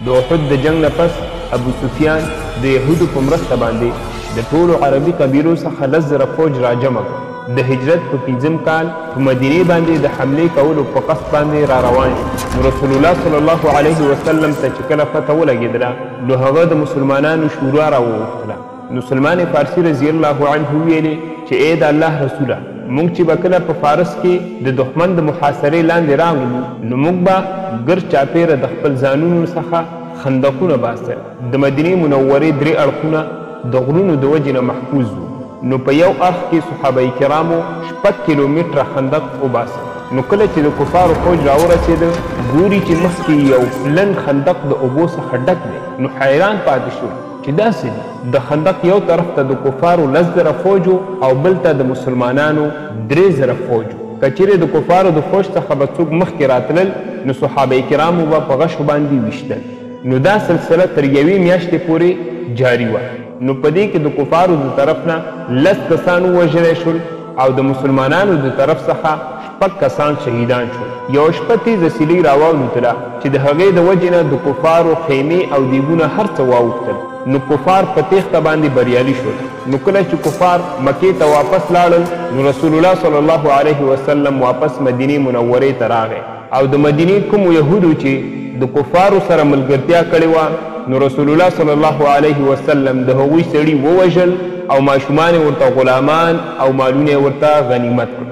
د احد د جنگ نه پس ابو سفیان د یهودو په مرسته باندې د ټولو عربي قبیلو څخه 10,000 فوج راجمع کړ. د هجرت په 5م کال په مدینې باندې د حملې کولو په قصد باندې را روان شو. نو رسول الله صلی الله علیه وسلم ته چې کله پته ولګېدله نو هغه د مسلمانانو شورا راوغوښتله. نو سلمان فارسي رضی الله عنه ویلې چې ای د الله رسوله، موږ چې به کله په فارس کې د دښمن د محاصرې لاندې راغلو نو موږ به ګرد چاپیره د خپل ځانونو څخه خندقونه باسه. د مدینې منورې 3 اړخونه د غرونو د وجې نه محفوظ وو. نو په یو اړخ کې صحابه کرامو 6 کیلومتره خندق وباسه. نو کله چې د کفارو فوج راورسېده ګوري چې مخکې یو لنډ خندق د اوبو څخه ډک دی. نو حیران پاتې شو چې داسې دي د خندق یو طرف ته د کفارو 10,000 فوجو او بل ته د مسلمانانو 3,000 فوجو. که چیرې د کفارو د فوج څخه به څوک مخکې راتلل نو صحابه کرامو به په غشو باندې ویشتل. نو دا سلسله تر 1 میاشتې پورې جاري وه. نو په دې کې د کفارو د طرف نه 10 کسان ووژلی شول او د مسلمانانو د طرف څخه 6 کسان شهیدان شول. یو شپه تیزه سیلۍ راواوښتله چې د هغې د وجې نه د کفارو خیمې او دیګونه هر څه واوښتل. نو کفار په تیښته باندې بریالي شول. نو کله چې کفار مکې ته واپس لاړل نو رسول الله صلی الله علیه وسلم واپس مدینې منورې ته راغی او د مدینې کومو یهودو چې د کفارو سره ملګرتیا کړې وه نو رسول الله صلی الله علیه وسلم د هغوی سړي ووژل او ماشومان ورته غلامان او مالونه ورته غنیمت کړل.